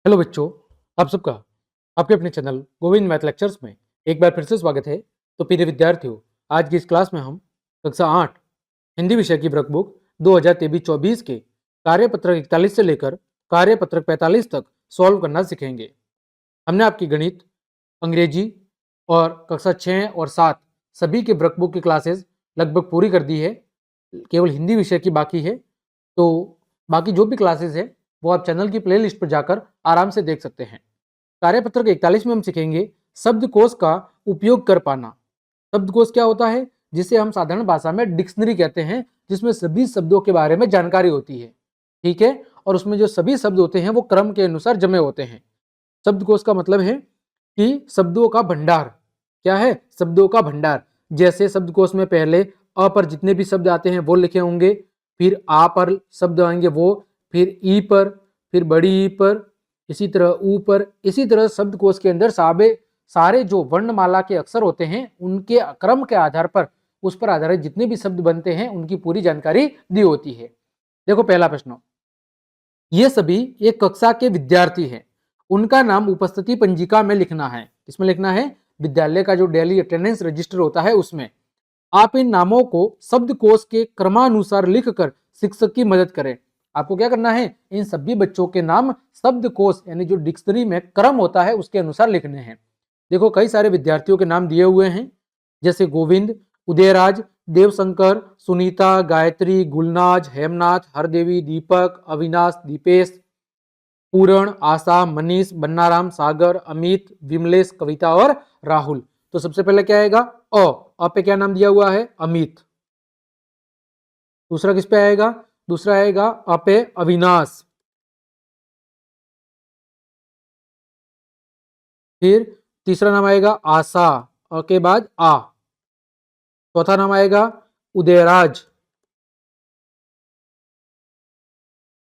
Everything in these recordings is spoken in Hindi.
हेलो बच्चों, आप सबका आपके अपने चैनल गोविंद मैथ लेक्चर्स में एक बार फिर से स्वागत है। तो प्रिय विद्यार्थियों, आज की इस क्लास में हम कक्षा 8 हिंदी विषय की वर्क बुक 2023-24 के कार्यपत्रक 41 से लेकर कार्यपत्रक 45 तक सॉल्व करना सीखेंगे। हमने आपकी गणित, अंग्रेजी और कक्षा 6 और 7 सभी के वर्क बुक की क्लासेस लगभग पूरी कर दी है। केवल हिंदी विषय की बाकी है। तो बाकी जो भी क्लासेस है वो आप चैनल की प्लेलिस्ट पर जाकर आराम से देख सकते हैं। कार्यपत्रक 41 में हम सीखेंगे शब्दकोश का उपयोग कर पाना। शब्दकोश क्या होता है? जिसे हम साधारण भाषा में डिक्शनरी कहते हैं, जिसमें सभी शब्दों के बारे में जानकारी होती है। ठीक है, और उसमें जो सभी शब्द होते हैं वो क्रम के अनुसार जमे होते हैं। शब्दकोश का मतलब है कि शब्दों का भंडार। क्या है? शब्दों का भंडार। जैसे शब्दकोश में पहले अ पर जितने भी शब्द आते हैं वो लिखे होंगे, फिर आ पर शब्द आएंगे वो, फिर ई पर, फिर बड़ी ई पर, इसी तरह ऊ पर। इसी तरह शब्दकोश के अंदर सारे जो वर्णमाला के अक्षर होते हैं उनके क्रम के आधार पर, उस पर आधारित जितने भी शब्द बनते हैं उनकी पूरी जानकारी दी होती है। देखो पहला प्रश्न, ये सभी एक कक्षा के विद्यार्थी हैं, उनका नाम उपस्थिति पंजिका में लिखना है। किसमें लिखना है? विद्यालय का जो डेली अटेंडेंस रजिस्टर होता है उसमें। आप इन नामों को शब्दकोश के क्रमानुसार लिखकर शिक्षक की मदद करें। आपको क्या करना है? इन सभी बच्चों के नाम शब्दकोश यानी जो डिक्शनरी में क्रम होता है उसके अनुसार लिखने हैं। देखो कई सारे विद्यार्थियों के नाम दिए हुए हैं, जैसे गोविंद, उदयराज, देवशंकर, सुनीता, गायत्री, गुलनाज, हेमनाथ, हरदेवी, दीपक, अविनाश, दीपेश, पूरण, आशा, मनीष, बन्नाराम, सागर, अमित, विमलेश, कविता और राहुल। तो सबसे पहले क्या आएगा? अ पे क्या नाम दिया हुआ है? अमित। दूसरा किस पे आएगा? दूसरा आएगा अ पे अविनाश। फिर तीसरा नाम आएगा आशा, अ के बाद आ। चौथा नाम आएगा उदयराज।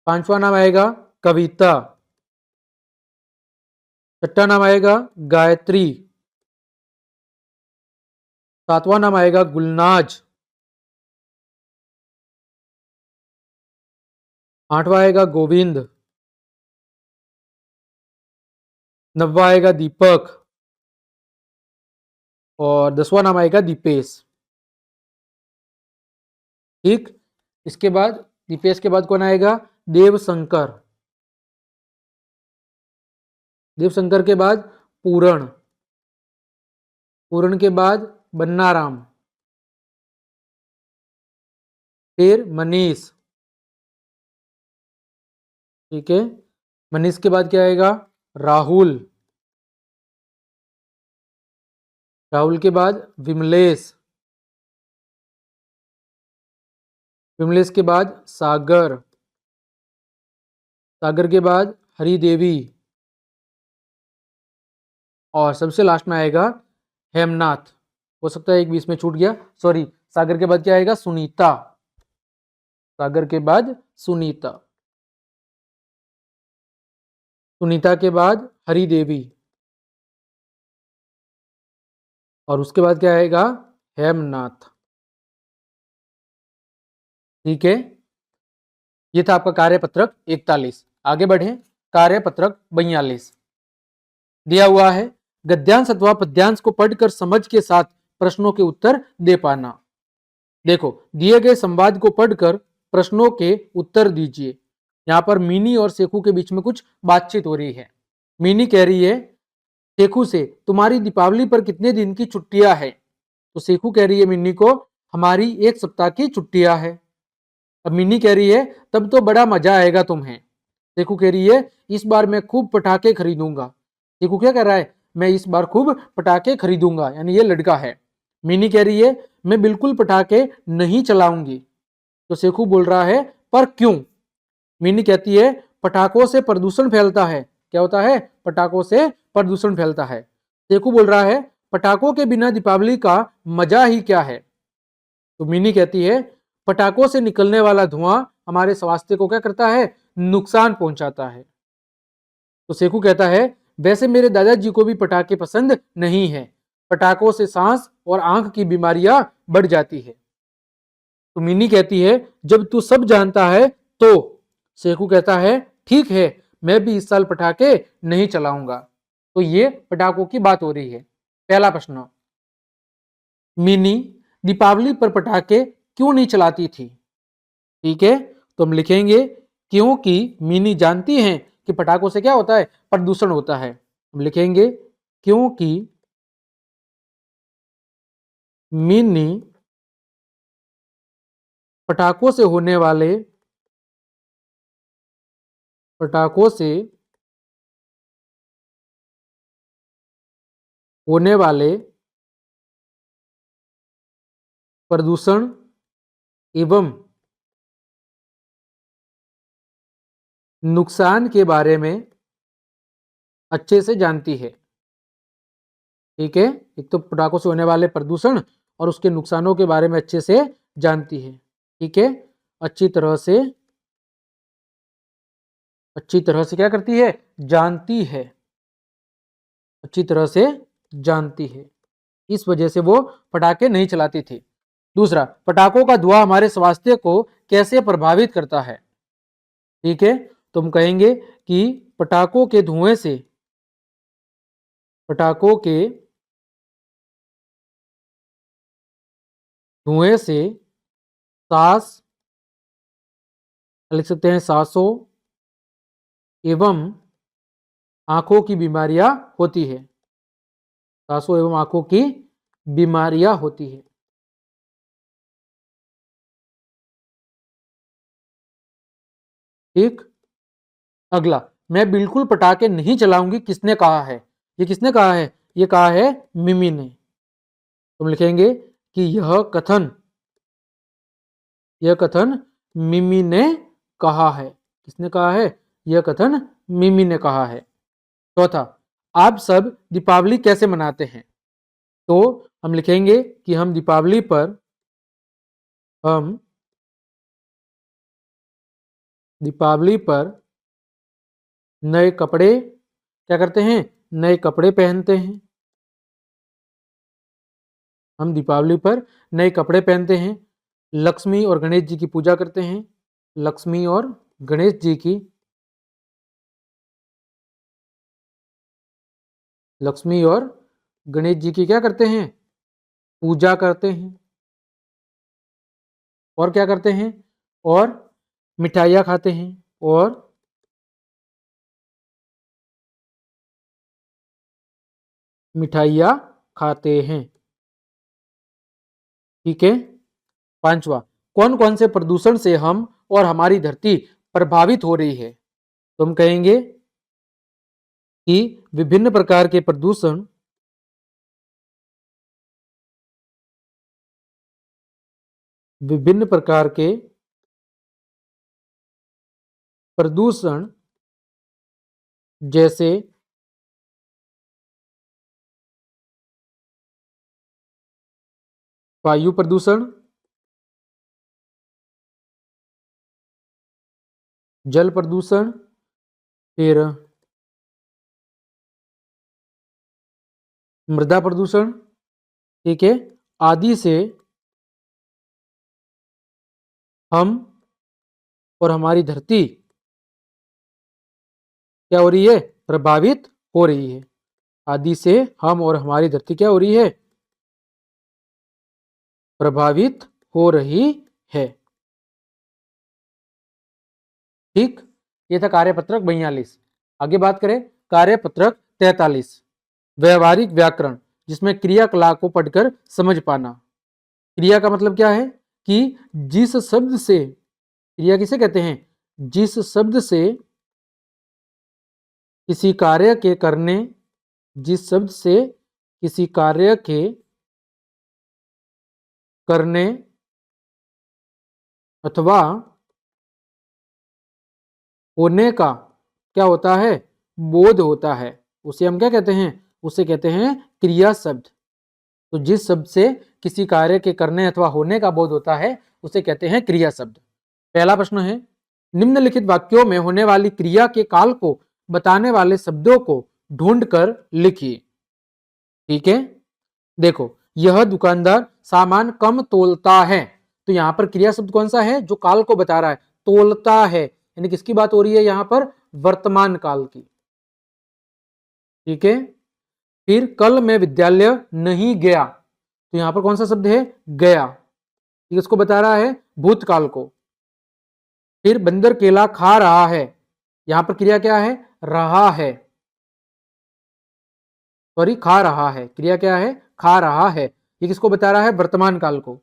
पांचवा नाम आएगा कविता। छठा नाम आएगा गायत्री। सातवां नाम आएगा गुलनाज। आठवां आएगा गोविंद। नौवां आएगा दीपक और 10वां नाम आएगा दीपेश। ठीक, इसके बाद दीपेश के बाद कौन आएगा? देवशंकर। देवशंकर के बाद पूरण। पूरण के बाद बन्नाराम। फिर मनीष। ठीक है, मनीष के बाद क्या आएगा? राहुल। राहुल के बाद विमलेश। विमलेश के बाद सागर। सागर के बाद हरिदेवी और सबसे लास्ट में आएगा हेमनाथ। हो सकता है एक बीच में छूट गया, सॉरी। सागर के बाद क्या आएगा? सुनीता। सागर के बाद सुनीता। सुनीता के बाद हरिदेवी और उसके बाद क्या आएगा? हेमनाथ। ठीक है, ये था आपका कार्यपत्रक 41। आगे बढ़े, कार्यपत्रक 42 दिया हुआ है गद्यांश अथवा पद्यांश को पढ़कर समझ के साथ प्रश्नों के उत्तर दे पाना। देखो दिए गए संवाद को पढ़कर प्रश्नों के उत्तर दीजिए। यहां पर मीनी और शेखू के बीच में कुछ बातचीत हो रही है। मीनी कह रही है शेखू से, तुम्हारी दीपावली पर कितने दिन की छुट्टियां है? तो शेखू कह रही है मिन्नी को, हमारी 1 सप्ताह की छुट्टियां है। अब मिन्नी कह रही है तब तो बड़ा मजा आएगा तुम्हें। शेखू कह रही है इस बार मैं खूब पटाखे खरीदूंगा। शेखू क्या कह रहा है? मैं इस बार खूब पटाखे खरीदूंगा, यानी ये लड़का है। मिनी कह रही है मैं बिल्कुल पटाखे नहीं चलाऊंगी। तो शेखू बोल रहा है पर क्यों? मिनी कहती है पटाखों से प्रदूषण फैलता है। क्या होता है? पटाखों से प्रदूषण फैलता है। शेखू बोल रहा है पटाखों के बिना दीपावली का मजा ही क्या है। तो मिनी कहती है पटाखों से निकलने वाला धुआं हमारे स्वास्थ्य को क्या करता है? नुकसान पहुंचाता है। तो शेखू कहता है वैसे मेरे दादाजी को भी पटाखे पसंद नहीं है, पटाखों से सांस और आंख की बीमारियां बढ़ जाती है। तो मिनी कहती है जब तू सब जानता है तो। शेखू कहता है ठीक है, मैं भी इस साल पटाखे नहीं चलाऊंगा। तो ये पटाखों की बात हो रही है। पहला प्रश्न, मिनी दीपावली पर पटाखे क्यों नहीं चलाती थी? ठीक है, तो हम लिखेंगे क्योंकि मिनी जानती हैं कि पटाखों से क्या होता है, प्रदूषण होता है। हम लिखेंगे क्योंकि मिनी पटाखों से होने वाले पटाखों से होने वाले प्रदूषण एवं नुकसान के बारे में अच्छे से जानती है। ठीक है, एक तो पटाखों से होने वाले प्रदूषण और उसके नुकसानों के बारे में अच्छे से जानती है। ठीक है, अच्छी तरह से क्या करती है, जानती है, अच्छी तरह से जानती है। इस वजह से वो पटाखे नहीं चलाती थी। दूसरा, पटाखों का धुआं हमारे स्वास्थ्य को कैसे प्रभावित करता है? ठीक है, तो हम कहेंगे कि पटाखों के धुएं से सांस, लिख सकते हैं सांसों एवं आंखों की बीमारियां होती है। सांसों एवं आंखों की बीमारियां होती है। ठीक, अगला, मैं बिल्कुल पटाखे नहीं चलाऊंगी किसने कहा है? ये किसने कहा है? ये कहा है मिमी ने। तुम लिखेंगे कि यह कथन मिमी ने कहा है। किसने कहा है? यह कथन मिमी ने कहा है। चौथा, आप सब दीपावली कैसे मनाते हैं? तो हम लिखेंगे कि हम दीपावली पर नए कपड़े क्या करते हैं? नए कपड़े पहनते हैं। हम दीपावली पर नए कपड़े पहनते हैं, लक्ष्मी और गणेश जी की पूजा करते हैं। लक्ष्मी और गणेश जी की क्या करते हैं? पूजा करते हैं। और क्या करते हैं? और मिठाइयाँ खाते हैं। और मिठाइयाँ खाते हैं। ठीक है, पांचवा, कौन कौन से प्रदूषण से हम और हमारी धरती प्रभावित हो रही है? तो हम कहेंगे कि विभिन्न प्रकार के प्रदूषण जैसे वायु प्रदूषण, जल प्रदूषण, फिर मृदा प्रदूषण, ठीक है, आदि से हम और हमारी धरती क्या हो रही है? प्रभावित हो रही है। आदि से हम और हमारी धरती क्या हो रही है? प्रभावित हो रही है। ठीक, ये था कार्यपत्रक 42। आगे बात करें कार्यपत्रक 43, व्यवहारिक व्याकरण, जिसमें क्रियाकलाप को पढ़कर समझ पाना। क्रिया का मतलब क्या है कि जिस शब्द से, क्रिया किसे कहते हैं? जिस शब्द से किसी कार्य के करने, जिस शब्द से किसी कार्य के करने अथवा होने का क्या होता है? बोध होता है। उसे हम क्या कहते हैं? उसे कहते हैं क्रिया शब्द। तो जिस शब्द से किसी कार्य के करने अथवा होने का बोध होता है उसे कहते हैं क्रिया शब्द। पहला प्रश्न है, निम्नलिखित वाक्यों में होने वाली क्रिया के काल को बताने वाले शब्दों को ढूंढकर लिखिए। ठीक है, देखो, यह दुकानदार सामान कम तोलता है। तो यहां पर क्रिया शब्द कौन सा है जो काल को बता रहा है? तोलता है, यानी किसकी बात हो रही है? यहां पर वर्तमान काल की। ठीक है, फिर कल मैं विद्यालय नहीं गया, तो यहां पर कौन सा शब्द है, गया, इसको बता रहा है भूतकाल को। फिर बंदर केला खा रहा है, यहां पर क्रिया क्या है, रहा है, सॉरी खा रहा है, क्रिया क्या है, खा रहा है, ये किसको बता रहा है, वर्तमान काल को।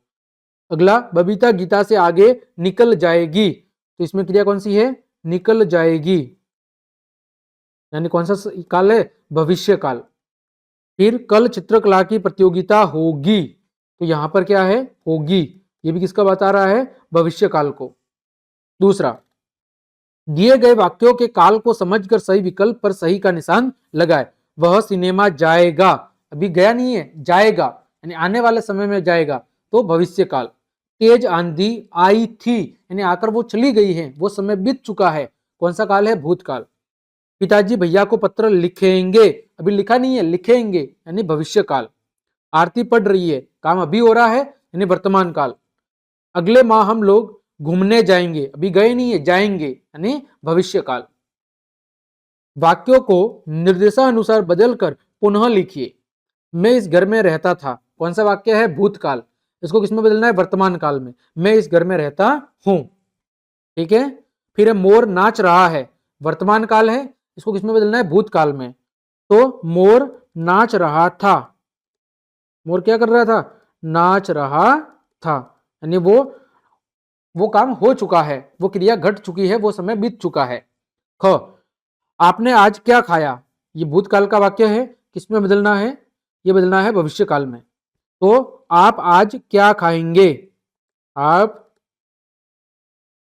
अगला, बबीता गीता से आगे निकल जाएगी, तो इसमें क्रिया कौन सी है, निकल जाएगी, यानी कौन सा काल है, भविष्य काल। फिर कल चित्रकला की प्रतियोगिता होगी, तो यहां पर क्या है, होगी, ये भी किसका बता रहा है, भविष्य काल को। दूसरा, दिए गए वाक्यों के काल को समझकर सही विकल्प पर सही का निशान लगाए। वह सिनेमा जाएगा, अभी गया नहीं है, जाएगा, यानी आने वाले समय में जाएगा, तो भविष्य काल। तेज आंधी आई थी, यानी आकर वो चली गई है, वो समय बीत चुका है, कौन सा काल है, भूतकाल। पिताजी भैया को पत्र लिखेंगे, अभी लिखा नहीं है, लिखेंगे, यानी भविष्य काल। आरती पढ़ रही है, काम अभी हो रहा है, यानी वर्तमान काल। अगले माह हम लोग घूमने जाएंगे, अभी गए नहीं है, जाएंगे, यानी भविष्य काल। वाक्यों को निर्देशानुसार बदलकर पुनः लिखिए। मैं इस घर में रहता था, कौन सा वाक्य है, भूतकाल, इसको किसमें बदलना है, वर्तमान काल में, मैं इस घर में रहता हूं। ठीक है, फिर है मोर नाच रहा है, वर्तमान काल है, इसको किसमें बदलना है, भूतकाल में, तो मोर नाच रहा था, मोर क्या कर रहा था, नाच रहा था, यानी वो काम हो चुका है, वो क्रिया घट चुकी है, वो समय बीत चुका है। ख, आपने आज क्या खाया, ये भूतकाल का वाक्य है, किसमें बदलना है, ये बदलना है भविष्य काल में, तो आप आज क्या खाएंगे, आप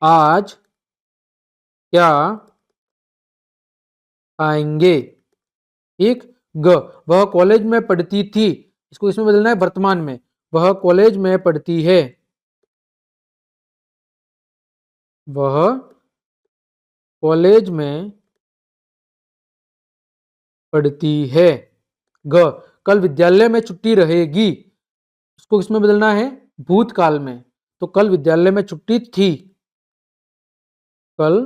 आज क्या खाएंगे। ठीक, ग, वह कॉलेज में पढ़ती थी, इसको इसमें बदलना है वर्तमान में, वह कॉलेज में पढ़ती है, वह कॉलेज में पढ़ती है। ग, कल विद्यालय में छुट्टी रहेगी, उसको किसमें बदलना है, भूतकाल में, तो कल विद्यालय में छुट्टी थी, कल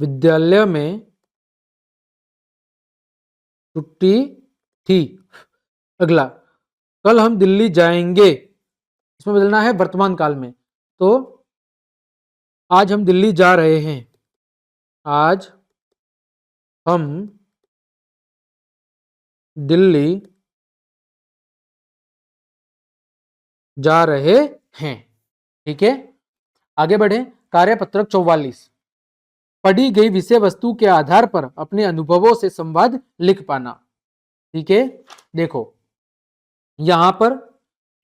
विद्यालय में छुट्टी थी। अगला, कल हम दिल्ली जाएंगे, इसमें बदलना है वर्तमान काल में, तो आज हम दिल्ली जा रहे हैं, आज हम दिल्ली जा रहे हैं। ठीक है, आगे बढ़े, कार्यपत्रक 44, पढ़ी गई विषय वस्तु के आधार पर अपने अनुभवों से संवाद लिख पाना। ठीक है, देखो यहां पर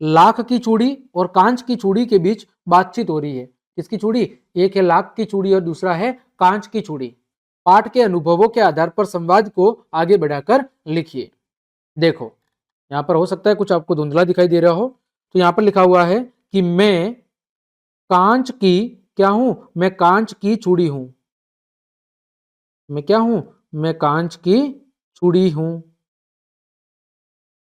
लाख की चूड़ी और कांच की चूड़ी के बीच बातचीत हो रही है, किसकी चूड़ी, एक है लाख की चूड़ी और दूसरा है कांच की चूड़ी। पाठ के अनुभवों के आधार पर संवाद को आगे बढ़ाकर लिखिए। देखो यहां पर हो सकता है कुछ आपको धुंधला दिखाई दे रहा हो, तो यहां पर लिखा हुआ है कि मैं कांच की क्या हूं, मैं कांच की चूड़ी हूं, मैं क्या हूं, मैं कांच की चूड़ी हूं।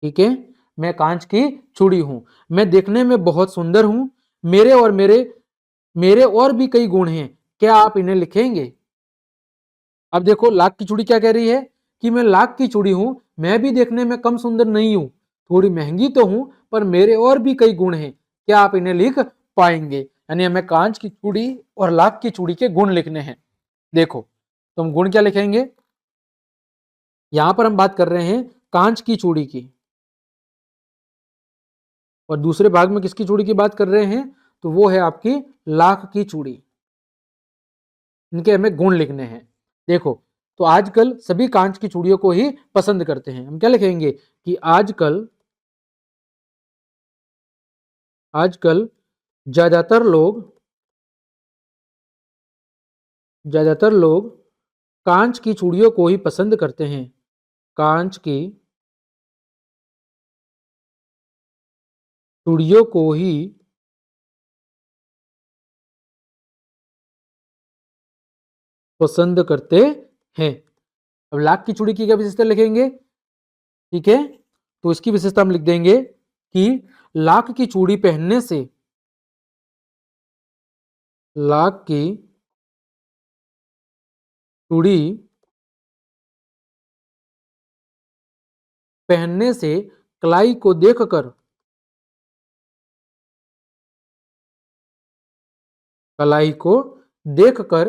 ठीक है, मैं कांच की चूड़ी हूं, मैं देखने में बहुत सुंदर हूं, मेरे और भी कई गुण हैं, क्या आप इन्हें लिखेंगे। अब देखो लाख की चूड़ी क्या कह रही है कि मैं लाख की चूड़ी हूं, मैं भी देखने में कम सुंदर नहीं हूं, थोड़ी महंगी तो हूं, पर मेरे और भी कई गुण हैं, क्या आप इन्हें लिख पाएंगे। यानी हमें कांच की चूड़ी और लाख की चूड़ी के गुण लिखने हैं। देखो तो हम गुण क्या लिखेंगे, यहां पर हम बात कर रहे हैं कांच की चूड़ी की, और दूसरे भाग में किसकी चूड़ी की बात कर रहे हैं, तो वो है आपकी लाख की चूड़ी, इनके हमें गुण लिखने हैं। देखो तो आजकल सभी कांच की चूड़ियों को ही पसंद करते हैं, हम क्या लिखेंगे कि आजकल आजकल ज्यादातर लोग कांच की चूड़ियों को ही पसंद करते हैं, कांच की चूड़ियों को ही पसंद करते हैं। अब लाख की चूड़ी की क्या विशेषता लिखेंगे, ठीक है, तो इसकी विशेषता हम लिख देंगे कि लाख की चूड़ी पहनने से लाख की चूड़ी पहनने से कलाई को देखकर कलाई को देखकर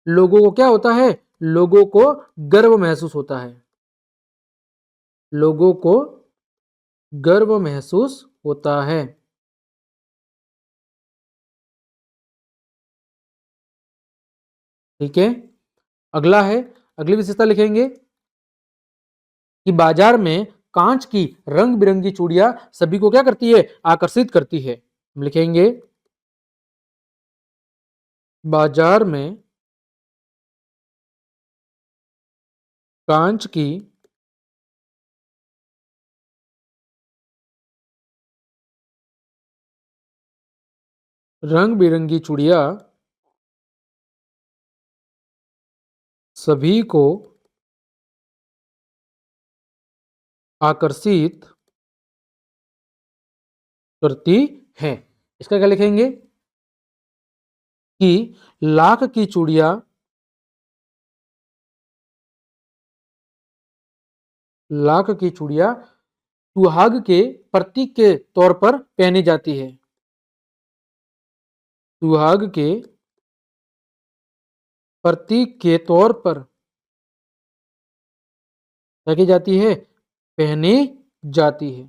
लोगों को क्या होता है? लोगों को गर्व महसूस होता है। लोगों को गर्व महसूस होता है। ठीक है, अगला है, अगली विशेषता लिखेंगे कि बाजार में कांच की रंग बिरंगी चूड़ियां सभी को क्या करती है? आकर्षित करती है। हम लिखेंगे बाजार में कांच की रंग बिरंगी चूड़ियां सभी को आकर्षित करती है। इसका क्या लिखेंगे कि लाख की चूड़ियां लाख की चूड़ियां सुहाग के प्रतीक के तौर पर पहनी जाती है। सुहाग के प्रतीक के तौर पर क्या की जाती है? पहनी जाती है।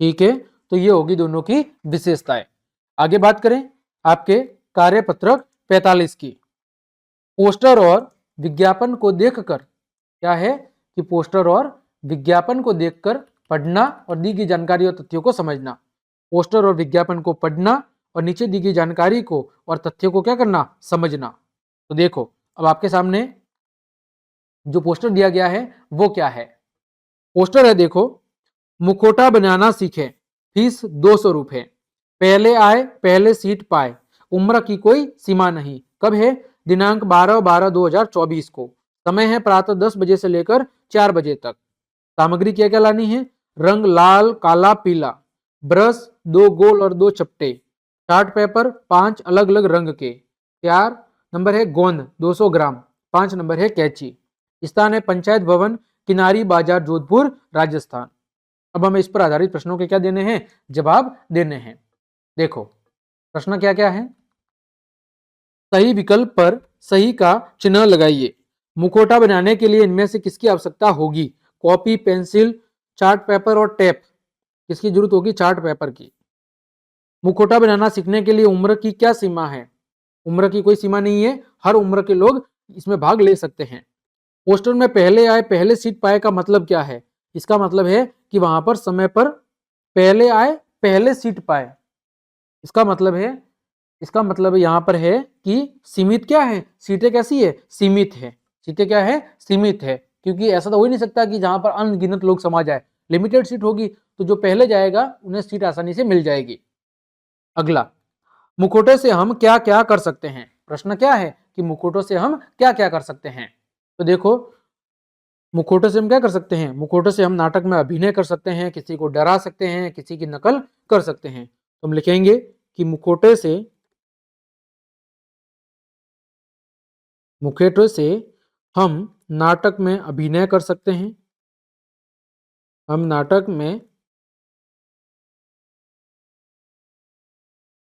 ठीक है, तो ये होगी दोनों की विशेषताएं। आगे बात करें आपके कार्यपत्रक 45 की। पोस्टर और विज्ञापन को देखकर क्या है कि पोस्टर और विज्ञापन को देखकर पढ़ना और दी गई जानकारी और तथ्यों को समझना। पोस्टर और विज्ञापन को पढ़ना और नीचे दी गई जानकारी को और तथ्यों को क्या करना? समझना। तो देखो, अब आपके सामने जो पोस्टर दिया गया है वो क्या है? पोस्टर है, देखो, मुखौटा बनाना सीखें, फीस 200 रुपए, पहले आए पहले सीट पाए, उम्र की कोई सीमा नहीं। कब है? दिनांक 12/12/2024 को। समय है प्रातः 10 बजे से लेकर 4 बजे तक। सामग्री क्या क्या लानी है? रंग लाल काला पीला, ब्रश 2 गोल और 2 चपटे, चार्ट पेपर 5 अलग अलग रंग के, 4 नंबर है गोंद 200 ग्राम, 5 नंबर है कैंची। स्थान है पंचायत भवन, किनारी बाजार, जोधपुर, राजस्थान। अब हमें इस पर आधारित प्रश्नों के क्या देने हैं? जवाब देने हैं। देखो, प्रश्न क्या क्या है? सही विकल्प पर सही का चिन्ह लगाइए। मुखौटा बनाने के लिए इनमें से किसकी आवश्यकता होगी? कॉपी, पेंसिल, चार्ट पेपर और टेप। किसकी जरूरत होगी? चार्ट पेपर की। मुखौटा बनाना सीखने के लिए उम्र की क्या सीमा है? उम्र की कोई सीमा नहीं है, हर उम्र के लोग इसमें भाग ले सकते हैं। पोस्टर में पहले आए पहले सीट पाए का मतलब क्या है? इसका मतलब है कि वहां पर समय पर पहले आए पहले सीट पाए। इसका मतलब है, इसका मतलब यहां पर है कि सीमित क्या है? सीटें कैसी है? सीमित है। सीटें क्या है? सीमित है, क्योंकि ऐसा तो हो ही नहीं सकता कि जहां पर अनगिनत लोग समा जाए। लिमिटेड सीट होगी, तो जो पहले जाएगा उन्हें सीट आसानी से मिल जाएगी। अगला, मुखौटे से हम क्या क्या कर सकते हैं? प्रश्न क्या है कि मुखौटों से हम क्या क्या कर सकते हैं? तो देखो, मुखौटे से हम क्या कर सकते हैं? मुखौटे से हम नाटक में अभिनय कर सकते हैं, किसी को डरा सकते हैं, किसी की नकल कर सकते हैं। तो हम लिखेंगे कि मुखौटे से हम नाटक में अभिनय कर सकते हैं। हम नाटक में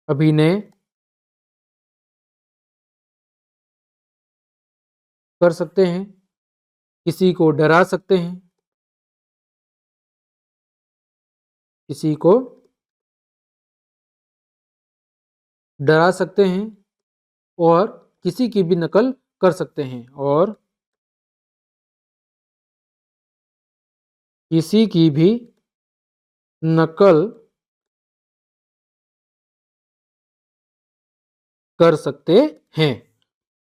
अभिनय कर सकते हैं, किसी को डरा सकते हैं, किसी को डरा सकते हैं और किसी की भी नकल कर सकते हैं, और किसी की भी नकल कर सकते हैं।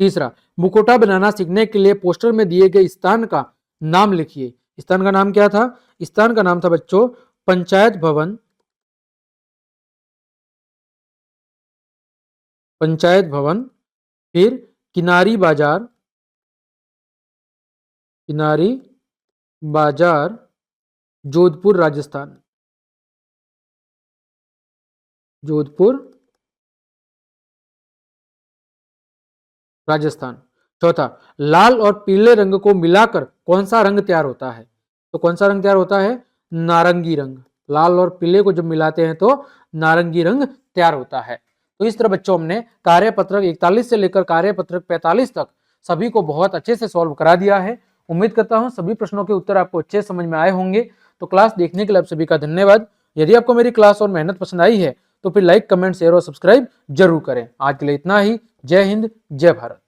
तीसरा, मुखौटा बनाना सीखने के लिए पोस्टर में दिए गए स्थान का नाम लिखिए। स्थान का नाम क्या था? स्थान का नाम था बच्चों पंचायत भवन, पंचायत भवन, फिर किनारी बाजार, किनारी बाजार, जोधपुर राजस्थान, जोधपुर राजस्थान। चौथा, लाल और पीले रंग को मिलाकर कौन सा रंग तैयार होता है? तो कौन सा रंग तैयार होता है? नारंगी रंग। लाल और पीले को जब मिलाते हैं तो नारंगी रंग तैयार होता है। तो इस तरह बच्चों हमने कार्यपत्रक 41 से लेकर कार्यपत्रक 45 तक सभी को बहुत अच्छे से सॉल्व करा दिया है। उम्मीद करता हूं सभी प्रश्नों के उत्तर आपको अच्छे समझ में आए होंगे। तो क्लास देखने के लिए आप सभी का धन्यवाद। यदि आपको मेरी क्लास और मेहनत पसंद आई है तो फिर लाइक, कमेंट, शेयर और सब्सक्राइब जरूर करें। आज के लिए इतना ही। जय हिंद, जय भारत।